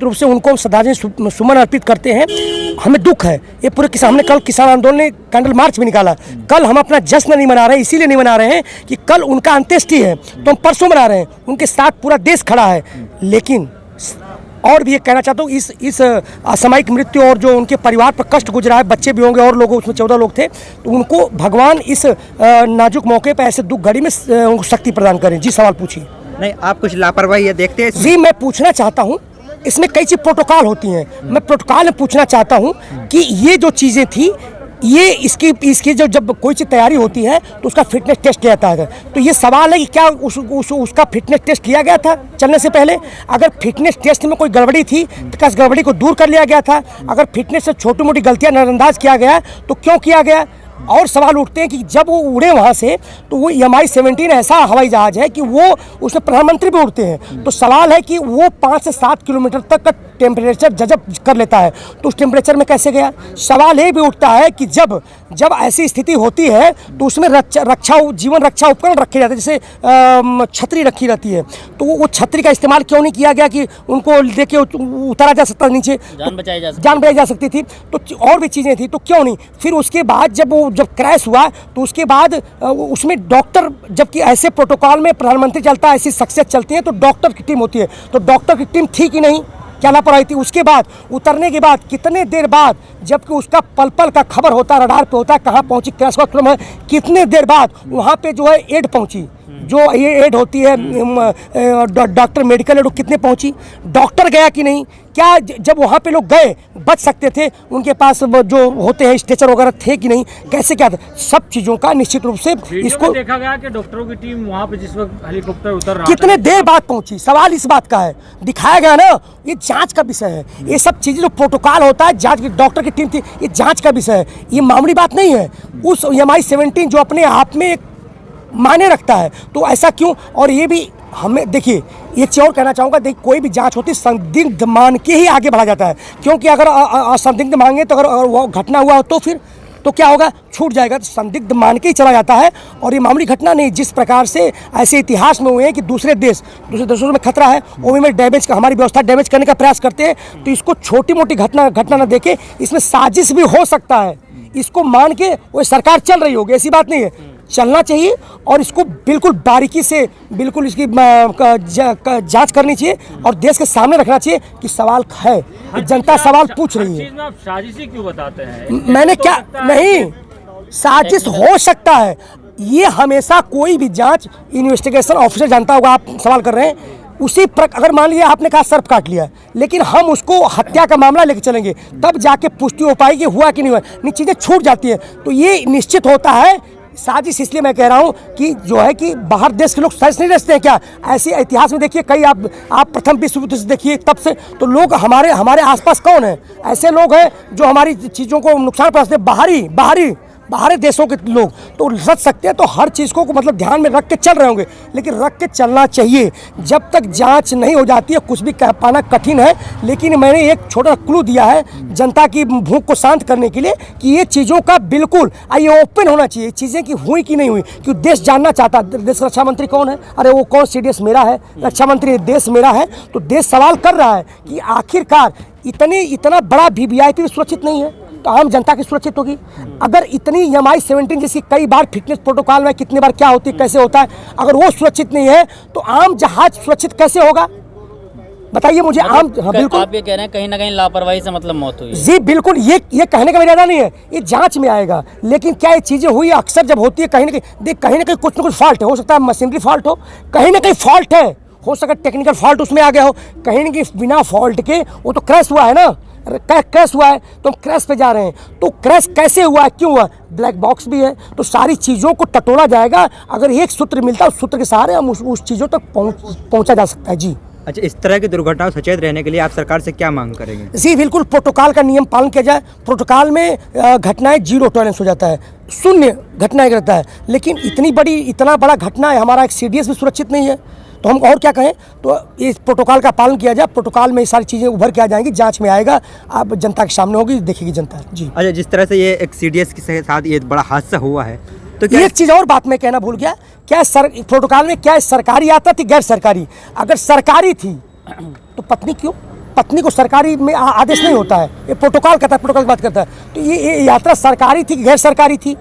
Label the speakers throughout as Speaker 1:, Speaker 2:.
Speaker 1: रूप से उनको श्रद्धांजलि सुमन अर्पित करते हैं। हमें दुख है, ये पूरे किसान, हमने कल किसान आंदोलन ने कैंडल मार्च भी निकाला। कल हम अपना जश्न नहीं मना रहे हैं, इसीलिए नहीं मना रहे हैं कि कल उनका अंत्येष्टि है, तो हम परसों मना रहे हैं। उनके साथ पूरा देश खड़ा है। लेकिन और भी ये कहना चाहता हूँ, इस असामयिक मृत्यु और जो उनके परिवार पर कष्ट गुजरा है, बच्चे भी होंगे और लोग, उसमें 14 लोग थे, तो उनको भगवान इस नाजुक मौके पर ऐसे दुख घड़ी में उनको शक्ति प्रदान करें। जी सवाल पूछिए।
Speaker 2: नहीं, आप कुछ लापरवाही देखते हैं?
Speaker 1: जी मैं पूछना चाहता हूँ, इसमें कई चीज प्रोटोकॉल होती हैं। मैं प्रोटोकॉल में पूछना चाहता हूँ कि ये जो चीज़ें थी, ये इसकी जब कोई चीज़ तैयारी होती है तो उसका फिटनेस टेस्ट किया जाता है। तो ये सवाल है कि क्या उसका फिटनेस टेस्ट किया गया था चलने से पहले? अगर फिटनेस टेस्ट में कोई गड़बड़ी थी तो क्या इस गड़बड़ी को दूर कर लिया गया था? अगर फिटनेस से छोटी मोटी गलतियां नजरअंदाज किया गया तो क्यों किया गया? और सवाल उठते हैं कि जब वो उड़े वहाँ से, तो वो MI-17 ऐसा हवाई जहाज़ है कि वो उसमें प्रधानमंत्री भी उड़ते हैं। तो सवाल है कि वो 5 से 7 किलोमीटर तक का टेम्परेचर जब कर लेता है, तो उस टेम्परेचर में कैसे गया? सवाल ये भी उठता है कि जब ऐसी स्थिति होती है तो उसमें जीवन रक्षा उपकरण रखे जाते हैं, जैसे छतरी रखी रहती है, तो वो छतरी का इस्तेमाल क्यों नहीं किया गया कि उनको लेके उतारा जा सकता नीचे, जान बचाई जा सकती थी? तो और भी चीज़ें थी, तो क्यों नहीं? फिर उसके बाद जब क्रैश हुआ तो उसके बाद उसमें डॉक्टर, जबकि ऐसे प्रोटोकॉल में प्रधानमंत्री चलता है, ऐसी शख्सियत चलती है तो डॉक्टर की टीम होती है, तो डॉक्टर की टीम थी कि नहीं? क्या लापरवाही थी? उसके बाद उतरने के बाद कितने देर बाद, जबकि उसका पल पल का खबर होता है, रडार पे होता है कहाँ पहुंची क्रैश का क्रम है, कितने देर बाद वहाँ पे जो है एड पहुंची, जो ये एड होती है डॉक्टर, मेडिकल एड, कितने पहुंची? डॉक्टर गया कि नहीं? क्या जब वहाँ पे लोग गए बच सकते थे? उनके पास जो होते हैं स्ट्रेचर वगैरह थे कि नहीं? कैसे क्या था? सब चीज़ों का निश्चित रूप से इसको
Speaker 3: देखा गया कि डॉक्टरों की टीम वहाँ पे जिस वक्त हेलीकॉप्टर उतर रहा
Speaker 1: कितने देर बाद पहुंची? सवाल इस बात का है। दिखाया गया ना, ये जांच का विषय है। ये सब चीज़ें जो प्रोटोकॉल होता है, जांच की डॉक्टर की टीम थी, ये जांच का विषय है, ये मामूली बात नहीं है। उस MI-17 जो अपने आप में एक मायने रखता है, तो ऐसा क्यों? और ये भी हमें देखिए, एक चीज़ और कहना चाहूँगा, देखिए कोई भी जांच होती है संदिग्ध मान के ही आगे बढ़ा जाता है, क्योंकि अगर असंदिग्ध मांगे तो अगर वो घटना हुआ तो फिर तो क्या होगा? छूट जाएगा। तो संदिग्ध मान के ही चला जाता है। और ये मामूली घटना नहीं, जिस प्रकार से ऐसे इतिहास में हुए हैं कि दूसरे देशों में खतरा है, वो में डैमेज का, हमारी व्यवस्था डैमेज करने का प्रयास करते हैं, तो इसको छोटी मोटी घटना न देखे, इसमें साजिश भी हो सकता है, इसको मान के वो सरकार चल रही होगी, ऐसी बात नहीं है। चलना चाहिए और इसको बिल्कुल बारीकी से बिल्कुल इसकी जांच करनी चाहिए और देश के सामने रखना चाहिए कि सवाल है, जनता सवाल पूछ रही है।
Speaker 3: आप साजिशी क्यों बताते हैं?
Speaker 1: मैंने क्या नहीं, साजिश हो सकता है, ये हमेशा कोई भी जांच इन्वेस्टिगेशन ऑफिसर जानता होगा। आप सवाल कर रहे हैं उसी अगर मान लिया आपने कहा सर्प काट लिया, लेकिन हम उसको हत्या का मामला लेके चलेंगे, तब जाके पुष्टि हो पाएगी हुआ कि नहीं हुआ, नहीं चीज़ें छूट जाती है। तो ये निश्चित होता है साजिश। इसलिए मैं कह रहा हूँ कि जो है कि बाहर देश के लोग साजिश नहीं रचते हैं क्या? ऐसे इतिहास में देखिए, कई आप प्रथम विश्व युद्ध से देखिए, तब से तो लोग हमारे आसपास कौन है? ऐसे लोग हैं जो हमारी चीज़ों को नुकसान पहुंचाते हैं, बाहरी देशों के लोग तो रच सकते हैं। तो हर चीज़ को मतलब ध्यान में रख के चल रहे होंगे, लेकिन रख के चलना चाहिए। जब तक जांच नहीं हो जाती है कुछ भी कह पाना कठिन है। लेकिन मैंने एक छोटा क्लू दिया है जनता की भूख को शांत करने के लिए कि ये चीज़ों का बिल्कुल ये ओपन होना चाहिए, चीज़ें कि हुई कि नहीं हुई, क्योंकि देश जानना चाहता है। देश रक्षा मंत्री कौन है? अरे वो कौन CDS मेरा है, रक्षा मंत्री देश मेरा है। तो देश सवाल कर रहा है कि आखिरकार इतना बड़ा VIP सुरक्षित नहीं है तो आम जनता की सुरक्षित होगी? अगर इतनी MI-17 जैसी कई बार फिटनेस प्रोटोकॉल में कितनी बार क्या होती है, कैसे होता है, अगर वो सुरक्षित नहीं है तो आम जहाज सुरक्षित कैसे होगा? बताइए मुझे। आम बिल्कुल
Speaker 4: आप ये कह रहे हैं कहीं ना कहीं लापरवाही से मतलब मौत हुई?
Speaker 1: जी बिल्कुल, ये कहने का मेरा इरादा नहीं है, ये जांच में आएगा। लेकिन क्या ये चीज़ें हुई? अक्सर जब होती है कहीं ना कहीं कुछ ना कुछ फॉल्ट है, हो सकता है मशीनरी फॉल्ट हो, कहीं ना कहीं फॉल्ट है, हो सकता है टेक्निकल फॉल्ट उसमें आ गया हो, कहीं ना कहीं बिना फॉल्ट के वो तो क्रैश हुआ है ना, क्रैश हुआ है तो हम क्रैश पे जा रहे हैं। तो क्रैश कैसे हुआ है, क्यों हुआ? ब्लैक बॉक्स भी है, तो सारी चीज़ों को टटोला जाएगा। अगर एक सूत्र मिलता है, उस सूत्र के सहारे हम उस चीज़ों तक पहुँचा जा सकता है। जी
Speaker 2: अच्छा, इस तरह की दुर्घटनाओं से सचेत रहने के लिए आप सरकार से क्या मांग करेंगे?
Speaker 1: जी बिल्कुल, प्रोटोकॉल का नियम पालन किया जाए। प्रोटोकॉल में घटनाएं 0 टॉलरेंस हो जाता है, शून्य घटनाएं रहता है। लेकिन इतना बड़ा घटना है, हमारा एक CDS भी सुरक्षित नहीं है, तो हम और क्या कहें? तो इस प्रोटोकॉल का पालन किया जाए। प्रोटोकॉल में ये सारी चीज़ें उभर के आ जाएंगी, जांच में आएगा, आप जनता के सामने होगी, देखेगी जनता। जी
Speaker 2: अच्छा, जिस तरह से ये एक CDS के साथ ये बड़ा हादसा हुआ है, तो
Speaker 1: एक चीज़ और बात मैं कहना भूल गया, क्या प्रोटोकॉल में क्या सरकारी यात्रा थी गैर सरकारी? अगर सरकारी थी तो पत्नी क्यों? पत्नी को सरकारी में आदेश नहीं होता है, ये प्रोटोकॉल कहता है, प्रोटोकॉल की बात करता है। तो ये यात्रा सरकारी थी कि गैर सरकारी थी,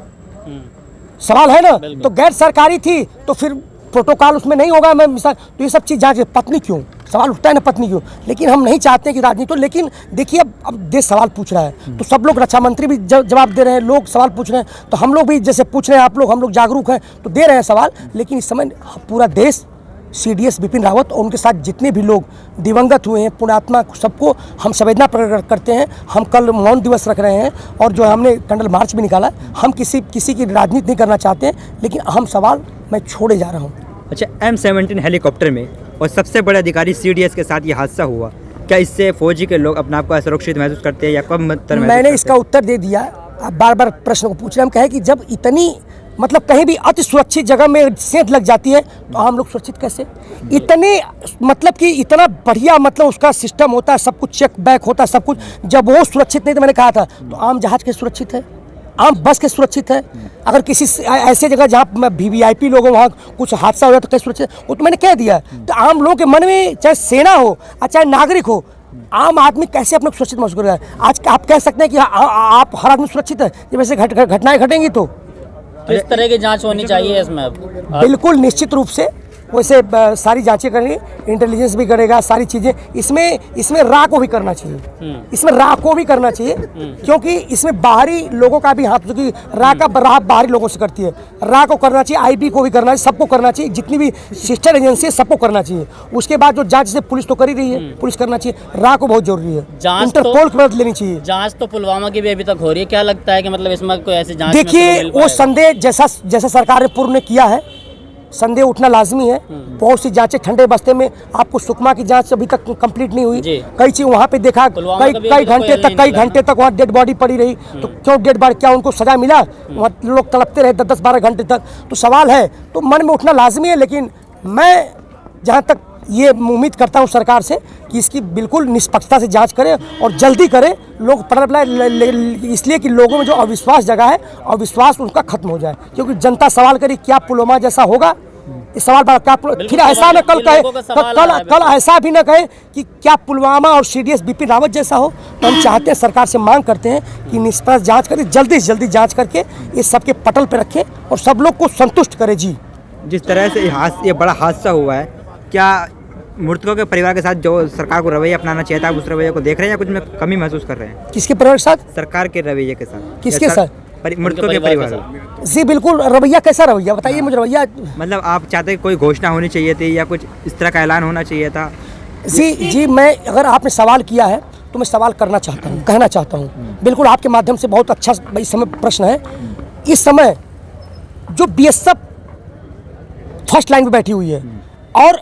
Speaker 1: सवाल है ना। तो गैर सरकारी थी तो फिर प्रोटोकॉल उसमें नहीं होगा। मैं मिसाल, तो ये सब चीज़ जांच, पत्नी क्यों, सवाल उठता है ना पत्नी क्यों। लेकिन हम नहीं चाहते कि राजनीति हो। लेकिन देखिए अब देश सवाल पूछ रहा है, तो सब लोग, रक्षा मंत्री भी जवाब दे रहे हैं, लोग सवाल पूछ रहे हैं, तो हम लोग भी जैसे पूछ रहे हैं आप लोग, हम लोग जागरूक हैं तो दे रहे हैं सवाल। लेकिन इस समय पूरा देश CDS बिपिन रावत और उनके साथ जितने भी लोग दिवंगत हुए हैं, पुण्यात्मा, सबको हम संवेदना प्रकट करते हैं। हम कल मौन दिवस रख रहे हैं और जो हमने कैंडल मार्च भी निकाला। हम किसी की राजनीति नहीं करना चाहते हैं, लेकिन अहम सवाल मैं छोड़े जा रहा हूँ।
Speaker 2: अच्छा, M17 हेलीकॉप्टर में और सबसे बड़े अधिकारी CDS के साथ ये हादसा हुआ, क्या इससे फौजी के लोग अपने आप को असुरक्षित महसूस करते हैं या कम
Speaker 1: मैंने इसका उत्तर दे दिया। आप बार बार प्रश्न को पूछ रहे हैं। हम कहें कि जब इतनी मतलब कहीं भी अति सुरक्षित जगह में सेंध लग जाती है तो आम लोग सुरक्षित कैसे? इतने मतलब कि इतना बढ़िया मतलब उसका सिस्टम होता है, सब कुछ चेक बैक होता है, सब कुछ। जब वो सुरक्षित नहीं, तो मैंने कहा था, तो आम जहाज के सुरक्षित है, आम बस के सुरक्षित है। अगर किसी ऐसे जगह जहाँ VIP लोग हो, वहाँ कुछ हादसा हो जाए तो कैसे सुरक्षित? वो तो मैंने कह दिया। तो आम लोगों के मन में, चाहे सेना हो चाहे नागरिक हो, आम आदमी कैसे अपने को सुरक्षित महसूस करेगा? आज आप कह सकते हैं कि आप हर आदमी सुरक्षित है जब ऐसे घटनाएं घटेंगी तो
Speaker 4: किस तरह की जांच होनी चाहिए इसमें? अब
Speaker 1: बिल्कुल निश्चित रूप से वैसे सारी जांचें करेंगे, इंटेलिजेंस भी करेगा, सारी चीज़ें। इसमें रा को भी करना चाहिए, इसमें रा को भी करना चाहिए, क्योंकि इसमें बाहरी लोगों का भी हाथ, क्योंकि रा का राह बाहरी लोगों से करती है। रा को करना चाहिए, IB को भी करना चाहिए, सबको करना चाहिए, जितनी भी सिस्टर एजेंसी है सबको करना चाहिए। उसके बाद जो जांच से पुलिस तो कर ही रही है, पुलिस करना चाहिए, रा को बहुत जरूरी है, इंटरपोल की मदद लेनी चाहिए।
Speaker 4: जांच तो पुलवामा की भी अभी तक हो रही है, क्या लगता है कि मतलब इसमें कोई ऐसी जांच?
Speaker 1: देखिए, वो संदेह जैसा सरकार ने पूर्व ने किया है, संदेह उठना लाजमी है। बहुत सी जांचें ठंडे बस्ते में, आपको सुकमा की जांच अभी तक कंप्लीट नहीं हुई। कई चीज वहाँ पे देखा, कई घंटे तक वहाँ डेड बॉडी पड़ी रही। तो क्यों डेड बॉडी, क्या उनको सजा मिला? वहाँ लोग तड़पते रहे 10-12 घंटे तक। तो सवाल है, तो मन में उठना लाजमी है। लेकिन मैं जहाँ तक ये उम्मीद करता हूँ सरकार से कि इसकी बिल्कुल निष्पक्षता से जांच करे और जल्दी करे। लोग इसलिए कि लोगों में जो अविश्वास जगह है, अविश्वास उनका खत्म हो जाए। क्योंकि जनता सवाल करी, क्या पुलवामा जैसा होगा? इस सवाल पर क्या फिर ऐसा न कल ऐसा भी न कहे कि क्या पुलवामा और CDS बिपिन रावत जैसा हो। तो हम चाहते हैं, सरकार से मांग करते हैं कि निष्पक्ष जांच करे, जल्दी से जल्दी जांच करके इस सबके पटल पर रखे और सब लोग को संतुष्ट करे। जी,
Speaker 2: जिस तरह से ये बड़ा हादसा हुआ है, क्या मृतकों के परिवार के साथ जो सरकार को रवैया अपनाना चाहिए था, उस रवैये को देख रहे हैं या कुछ में कमी महसूस कर रहे हैं?
Speaker 1: किसके परिवार के साथ?
Speaker 2: सरकार के रवैये के साथ।
Speaker 1: किसके साथ?
Speaker 2: मृतकों के परिवार।
Speaker 1: जी बिल्कुल। रवैया कैसा रवैया बताइए मुझे? रवैया
Speaker 2: मतलब आप चाहते कोई घोषणा होनी चाहिए थी या कुछ इस तरह का ऐलान होना चाहिए था?
Speaker 1: जी, मैं, अगर आपने सवाल किया है तो मैं सवाल करना चाहता हूँ, कहना चाहता हूँ। बिल्कुल आपके माध्यम से बहुत अच्छा इस समय प्रश्न है। इस समय जो BSF फर्स्ट लाइन पे बैठी हुई है और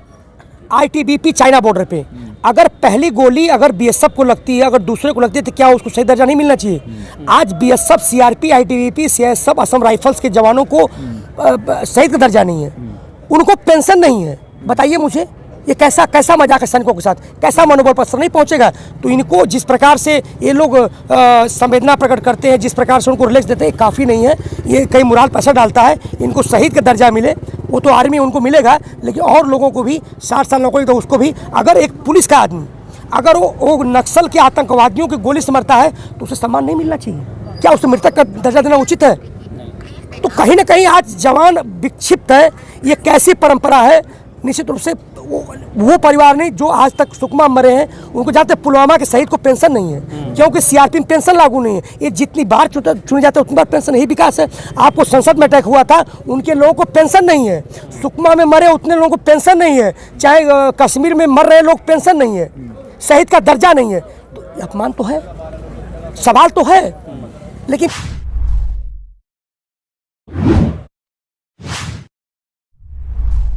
Speaker 1: ITBP चाइना बॉर्डर पे, अगर पहली गोली अगर BSF को लगती है, अगर दूसरे को लगती है, तो क्या उसको सही दर्जा नहीं मिलना चाहिए? आज BSF, CRP, ITBP, CSF, Assam rifles के जवानों को शहीद का दर्जा नहीं है, उनको पेंशन नहीं है। बताइए मुझे, ये कैसा मजाक है सैनिकों के साथ? कैसा मनोबल पर असर नहीं पहुंचेगा? तो इनको जिस प्रकार से ये लोग संवेदना प्रकट करते हैं, जिस प्रकार से उनको रिलैक्स देते हैं, काफ़ी नहीं है। ये कई मोराल पर असर डालता है। इनको शहीद का दर्जा मिले, वो तो आर्मी उनको मिलेगा, लेकिन और लोगों को भी 60 साल नौकरी, तो उसको भी, अगर एक पुलिस का आदमी अगर वो नक्सल के आतंकवादियों की गोली से मरता है तो उसे सम्मान नहीं मिलना चाहिए? क्या उसे मृतक का दर्जा देना उचित है? तो कहीं ना कहीं आज जवान विक्षिप्त है। ये कैसी परंपरा है? निश्चित रूप से वो परिवार नहीं जो आज तक सुकमा मरे हैं, उनको जाते पुलवामा के शहीद को पेंशन नहीं है, क्योंकि CRP में पेंशन लागू नहीं है। ये जितनी बार चुने जाते हैं उतनी बार पेंशन, यही विकास है। आपको संसद में अटैक हुआ था, उनके लोगों को पेंशन नहीं है। सुकमा में मरे उतने लोगों को पेंशन नहीं है। चाहे कश्मीर में मर रहे लोग, पेंशन नहीं है, शहीद का दर्जा नहीं है। तो अपमान तो है, सवाल तो है, लेकिन